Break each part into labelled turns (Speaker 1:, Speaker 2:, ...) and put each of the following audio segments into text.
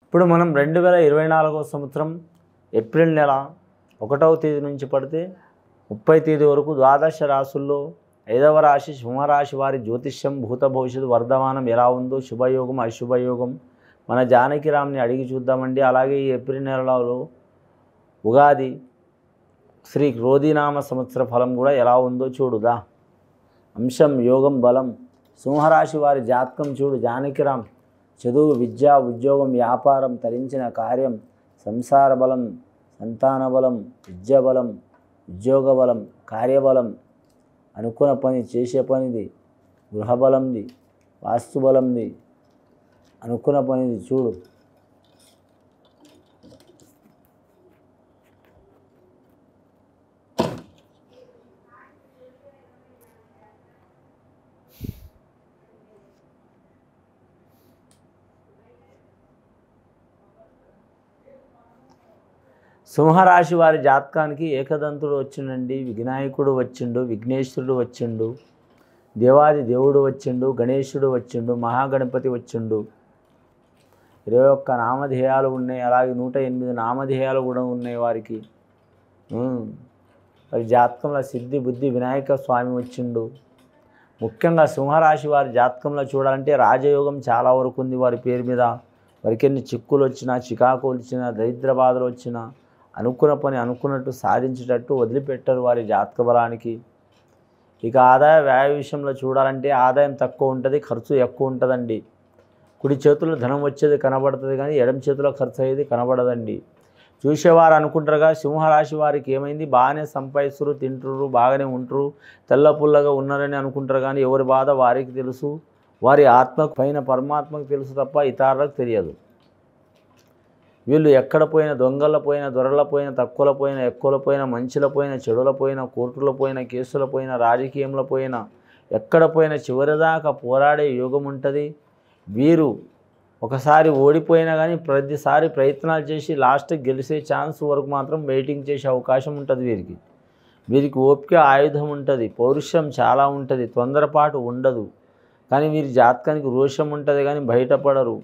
Speaker 1: ఇప్పుడు మనం 2024వ సంవత్సరం ఏప్రిల్ నెల 1వ తేదీ నుంచి పడితే 30వ తేదీ వరకు ద్వాదశ రాశుల్లో 5వ రాశి సింహరాశి వారి జ్యోతిష్యం భూత భవిష్యత్తు వర్ధమానం ఎలా ఉందో శుభయోగం అశుభయోగం మన జానకిరామ్ని అడిగి చూద్దామండి. అలాగే ఈ ఏప్రిల్ నెలలో ఉగాది శ్రీ క్రోధినామ సంవత్సర ఫలం కూడా ఎలా ఉందో చూడుదా. అంశం యోగం బలం సింహరాశి వారి జాతకం చూడు. జానకిరామ్ చదువు విద్య ఉద్యోగం వ్యాపారం తరించిన కార్యం సంసార బలం సంతాన బలం విద్య బలం ఉద్యోగ బలం కార్యబలం అనుకున్న పని చేసే పనిది గృహబలంది వాస్తుబలంది అనుకున్న పనిది చూడు. సింహరాశి వారి జాతకానికి ఏకదంతుడు వచ్చిండండి, వినాయకుడు వచ్చిండు, విఘ్నేశ్వరుడు వచ్చిండు, దేవాది దేవుడు వచ్చిండు, గణేశుడు వచ్చిండు, మహాగణపతి వచ్చిండు. 21 నామధేయాలు ఉన్నాయి. అలాగే 108 నామధేయాలు కూడా ఉన్నాయి వారికి. వారి జాతకంలో సిద్ధి బుద్ధి వినాయక స్వామి వచ్చిండు. ముఖ్యంగా సింహరాశి వారి జాతకంలో చూడాలంటే రాజయోగం చాలా వరకు ఉంది వారి పేరు మీద. వారికి ఎన్ని చిక్కులు వచ్చినా చికాకులు వచ్చినా దరిద్ర బాధలు వచ్చినా అనుకున్న పని అనుకున్నట్టు సాధించేటట్టు వదిలిపెట్టరు వారి జాతక బలానికి. ఇక ఆదాయ వ్యయ విషయంలో చూడాలంటే ఆదాయం తక్కువ ఉంటుంది, ఖర్చు ఎక్కువ ఉంటుందండి. కుడి చేతుల్లో ధనం వచ్చేది కనబడుతుంది కానీ ఎడమ చేతిలో ఖర్చు అయ్యేది కనబడదండి. చూసేవారు అనుకుంటారుగా సింహరాశి వారికి ఏమైంది, బాగానే సంపాదిస్తారు, తింటారు, బాగానే ఉంటారు, తెల్లపుల్లగా ఉన్నారని అనుకుంటారు కానీ ఎవరి బాధ వారికి తెలుసు. వారి ఆత్మ పైన పరమాత్మకు తెలుసు తప్ప ఇతరులకు తెలియదు. వీళ్ళు ఎక్కడ పోయినా దొంగల పోయినా దొరల పోయినా తక్కువల పోయినా ఎక్కువల పోయినా మంచుల పోయినా చెడుల పోయినా కోర్టుల పోయినా కేసుల పోయినా రాజకీయంలో పోయినా ఎక్కడ పోయినా చివరిదాకా పోరాడే యోగం ఉంటుంది. వీరు ఒకసారి ఓడిపోయినా కానీ ప్రతిసారి ప్రయత్నాలు చేసి లాస్ట్కి గెలిచే ఛాన్స్ వరకు మాత్రం వెయిటింగ్ చేసే అవకాశం ఉంటుంది వీరికి. వీరికి ఓపిక ఆయుధం ఉంటుంది, పౌరుషం చాలా ఉంటుంది, తొందరపాటు ఉండదు. కానీ వీరి జాతకానికి రోషం ఉంటుంది కానీ బయటపడరు.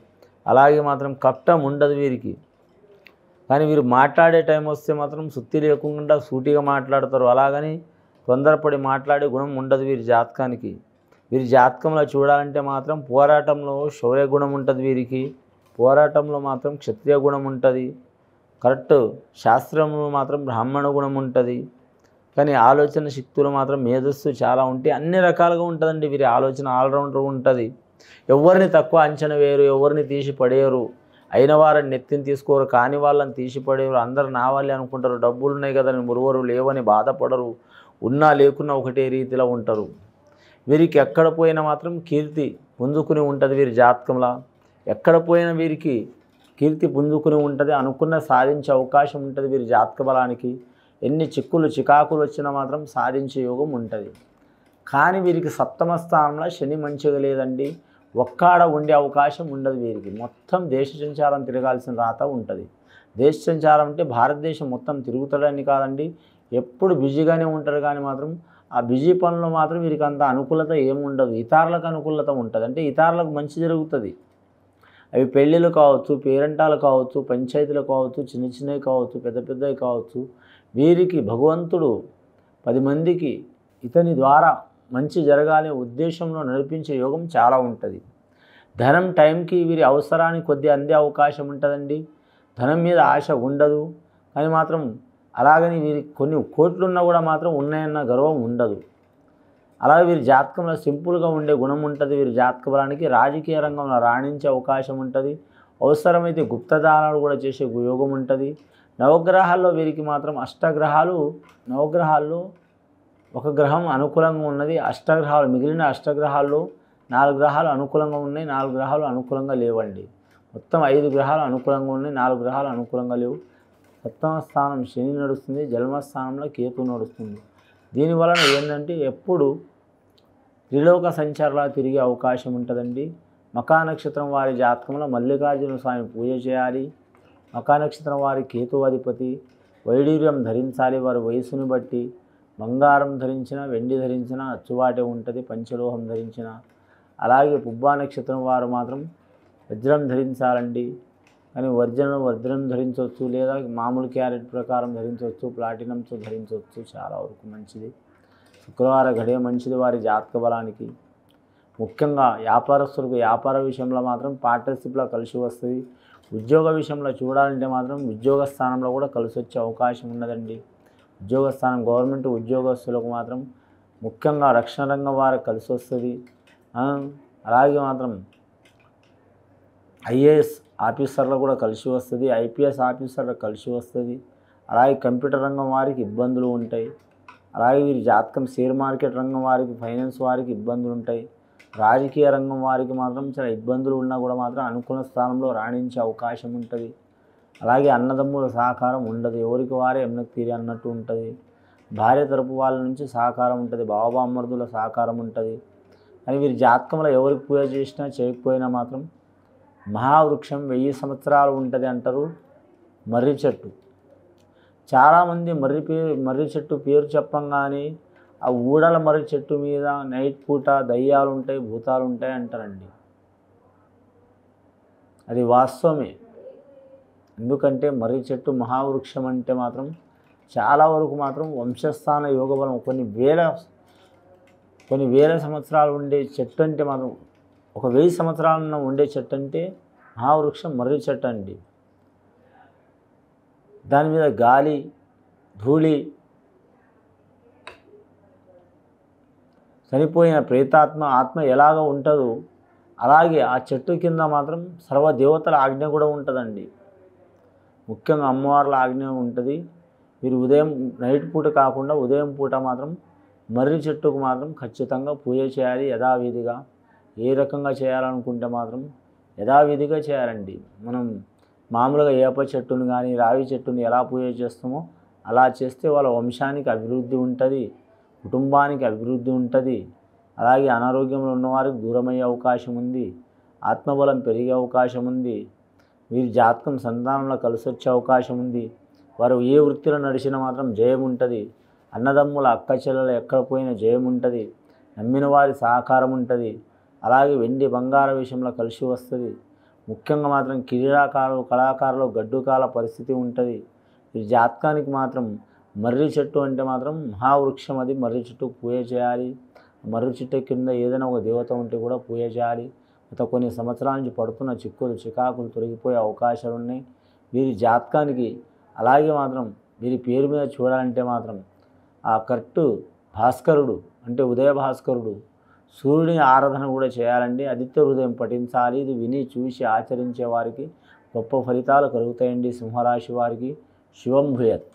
Speaker 1: అలాగే మాత్రం కష్టం ఉండదు వీరికి. కానీ వీరు మాట్లాడే టైం వస్తే మాత్రం సుత్తి లేకుండా సూటిగా మాట్లాడతారు. అలాగని తొందరపడి మాట్లాడే గుణం ఉండదు వీరి జాతకానికి. వీరి జాతకంలో చూడాలంటే మాత్రం పోరాటంలో శౌర్య గుణం ఉంటుంది వీరికి. పోరాటంలో మాత్రం క్షత్రియ గుణం ఉంటుంది. కరెక్ట్ శాస్త్రంలో మాత్రం బ్రాహ్మణ గుణం ఉంటుంది. కానీ ఆలోచన శక్తులు మాత్రం మేధస్సు చాలా ఉంటాయి. అన్ని రకాలుగా ఉంటుందండి వీరి ఆలోచన, ఆల్రౌండర్ ఉంటుంది. ఎవరిని తక్కువ అంచనా వేయరు, ఎవరిని తీసి పడేయరు. అయిన వారిని నెత్తిని తీసుకోరు, కాని వాళ్ళని తీసి పడేయరు. అందరు నా వాళ్ళే అనుకుంటారు. డబ్బులు ఉన్నాయి కదా మురువరు లేవని బాధపడరు. ఉన్నా లేకున్నా ఒకటే రీతిలో ఉంటారు. వీరికి ఎక్కడ పోయినా మాత్రం కీర్తి పుంజుకుని ఉంటుంది వీరి జాతకంలో. ఎక్కడ పోయినా వీరికి కీర్తి పుంజుకుని ఉంటుంది. అనుకున్న సాధించే అవకాశం ఉంటుంది వీరి జాతక బలానికి. ఎన్ని చిక్కులు చికాకులు వచ్చినా మాత్రం సాధించే యోగం ఉంటుంది. కానీ వీరికి సప్తమ స్థానంలో శని మంచిగా లేదండి. ఒక్కాడ ఉండే అవకాశం ఉండదు వీరికి. మొత్తం దేశ సంచారం తిరగాల్సిన రాత ఉంటుంది. దేశ సంచారం అంటే భారతదేశం మొత్తం తిరుగుతాడని కాదండి, ఎప్పుడు బిజీగానే ఉంటారు. కానీ మాత్రం ఆ బిజీ పనులు మాత్రం వీరికి అంత అనుకూలత ఏముండదు. ఇతరులకు అనుకూలత ఉంటుంది, అంటే ఇతరులకు మంచి జరుగుతుంది. అవి పెళ్ళిళ్ళు కావచ్చు, పేరంటాలు కావచ్చు, పంచాయతీలు కావచ్చు, చిన్న చిన్నవి కావచ్చు, పెద్ద పెద్దవి కావచ్చు. వీరికి భగవంతుడు 10 మందికి ఇతని ద్వారా మంచి జరగాలనే ఉద్దేశంలో నడిపించే యోగం చాలా ఉంటుంది. ధనం టైంకి వీరి అవసరానికి కొద్ది అందే అవకాశం ఉంటుందండి. ధనం మీద ఆశ ఉండదు. కానీ మాత్రం అలాగని వీరికి కొన్ని కోట్లున్నా కూడా మాత్రం ఉన్నాయన్న గర్వం ఉండదు. అలాగే వీరి జాతకంలో సింపుల్గా ఉండే గుణం ఉంటుంది. వీరి జాతక బలానికి రాజకీయ రంగంలో రాణించే అవకాశం ఉంటుంది. అవసరమైతే గుప్తదానాలు కూడా చేసే యోగం ఉంటుంది. నవగ్రహాల్లో వీరికి మాత్రం అష్టగ్రహాలు, నవగ్రహాల్లో ఒక గ్రహం అనుకూలంగా ఉన్నది. అష్టగ్రహాలు మిగిలిన అష్టగ్రహాల్లో 4 గ్రహాలు అనుకూలంగా ఉన్నాయి, 4 గ్రహాలు అనుకూలంగా లేవండి. మొత్తం 5 గ్రహాలు అనుకూలంగా ఉన్నాయి, 4 గ్రహాలు అనుకూలంగా లేవు. సప్తమ స్థానం శని నడుస్తుంది, జన్మస్థానంలో కేతు నడుస్తుంది. దీనివలన ఏంటంటే ఎప్పుడు త్రిలోక సంచారంలో తిరిగే అవకాశం ఉంటుందండి. మకా నక్షత్రం వారి జాతకంలో మల్లికార్జున స్వామి పూజ చేయాలి. మకా నక్షత్రం వారి కేతు అధిపతి. వైడూర్యం ధరించాలి వారి వయసుని బట్టి. బంగారం ధరించిన వెండి ధరించిన అచ్చుబాటే ఉంటుంది, పంచలోహం ధరించిన. అలాగే పుబ్బా నక్షత్రం వారు మాత్రం వజ్రం ధరించాలండి. కానీ వజ్రం ధరించవచ్చు, లేదా మామూలు క్యారెట్ ప్రకారం ధరించవచ్చు, ప్లాటినంతో ధరించవచ్చు, చాలా వరకు మంచిది. శుక్రవార ఘడియ మంచిది వారి జాతక బలానికి. ముఖ్యంగా వ్యాపారస్తులకు వ్యాపార విషయంలో మాత్రం పార్ట్నర్షిప్లో కలిసి వస్తుంది. ఉద్యోగ విషయంలో చూడాలంటే మాత్రం ఉద్యోగ స్థానంలో కూడా కలిసి వచ్చే అవకాశం ఉన్నదండి. ఉద్యోగ స్థానం గవర్నమెంట్ ఉద్యోగస్తులకు మాత్రం ముఖ్యంగా రక్షణ రంగం వారికి కలిసి వస్తుంది. అలాగే మాత్రం ఐఏఎస్ ఆఫీసర్లు కూడా కలిసి వస్తుంది, ఐపీఎస్ ఆఫీసర్లకు కలిసి వస్తుంది. అలాగే కంప్యూటర్ రంగం వారికి ఇబ్బందులు ఉంటాయి. అలాగే వీరి జాతకం షేర్ మార్కెట్ రంగం వారికి, ఫైనాన్స్ వారికి ఇబ్బందులు ఉంటాయి. రాజకీయ రంగం వారికి మాత్రం చాలా ఇబ్బందులు ఉన్నా కూడా మాత్రం అనుకున్న స్థానంలో రాణించే అవకాశం ఉంటుంది. అలాగే అన్నదమ్ముల సహకారం ఉండదు, ఎవరికి వారే ఎమ్మెకు తీరి అన్నట్టు ఉంటుంది. భార్య తరపు వాళ్ళ నుంచి సహకారం ఉంటుంది, బావబామ్మర్దుల సహకారం ఉంటుంది. కానీ వీరి జాతకంలో ఎవరికి పూజ చేసినా చేయకపోయినా మాత్రం మహావృక్షం 1000 సంవత్సరాలు ఉంటుంది అంటారు. మర్రి చెట్టు చాలామంది మర్రి చెట్టు పేరు చెప్పంగానే ఆ ఊడల మర్రి చెట్టు మీద నైట్ పూట దయ్యాలు ఉంటాయి, భూతాలు ఉంటాయి అంటారండి. అది వాస్తవమే. ఎందుకంటే మర్రి చెట్టు మహావృక్షం అంటే మాత్రం చాలా వరకు మాత్రం వంశస్థాన యోగబలం కొన్ని వేల సంవత్సరాలు ఉండే చెట్టు అంటే మాత్రం ఒక 1000 సంవత్సరాలను ఉండే చెట్టు అంటే మహావృక్షం మర్రి చెట్టు అండి. దాని మీద గాలి, ధూళి, చనిపోయిన ఆత్మ ఎలాగ ఉంటుందో అలాగే ఆ చెట్టు కింద మాత్రం సర్వదేవతల ఆజ్ఞ కూడా ఉంటుందండి. ముఖ్యంగా అమ్మవార్ల ఆజ్ఞ ఉంటుంది. మీరు నైట్ పూట కాకుండా ఉదయం పూట మాత్రం మర్రి చెట్టుకు మాత్రం ఖచ్చితంగా పూజ చేయాలి యథావిధిగా. ఏ రకంగా చేయాలనుకుంటే మాత్రం యథావిధిగా చేయాలండి. మనం మామూలుగా ఏప చెట్టును కానీ రావి చెట్టుని ఎలా పూజ చేస్తామో అలా చేస్తే వాళ్ళ వంశానికి అభివృద్ధి ఉంటుంది, కుటుంబానికి అభివృద్ధి ఉంటుంది. అలాగే అనారోగ్యంలో ఉన్నవారికి దూరమయ్యే అవకాశం ఉంది, ఆత్మబలం పెరిగే అవకాశం ఉంది. వీరి జాతకం సంతానంలో కలిసి వచ్చే అవకాశం ఉంది. వారు ఏ వృత్తిలో నడిచినా మాత్రం జయం ఉంటుంది. అన్నదమ్ముల అక్క చెల్లెలు ఎక్కడ పోయినా జయం ఉంటుంది. నమ్మిన వారి సహకారం ఉంటుంది. అలాగే వెండి బంగార విషయంలో కలిసి వస్తుంది. ముఖ్యంగా మాత్రం కళాకారులు గడ్డుకాల పరిస్థితి ఉంటుంది. ఈ జాతకానికి మాత్రం మర్రి చెట్టు అంటే మాత్రం మహావృక్షం. అది మర్రి చెట్టుకు పూజ చేయాలి. మర్రి చెట్టు కింద ఏదైనా ఒక దేవత ఉంటే కూడా పూజ చేయాలి. గత కొన్ని సంవత్సరాల నుంచి పడుతున్న చికాకులు తొలగిపోయే అవకాశాలు ఉన్నాయి వీరి జాతకానికి. అలాగే మాత్రం వీరి పేరు మీద చూడాలంటే మాత్రం ఆ కరెక్ట్ భాస్కరుడు అంటే ఉదయ భాస్కరుడు సూర్యుని ఆరాధన కూడా చేయాలండి. ఆదిత్య హృదయం పఠించాలి. ఇది విని చూసి ఆచరించే వారికి గొప్ప ఫలితాలు కలుగుతాయండి. సింహరాశి వారికి శుభం భూయాత్.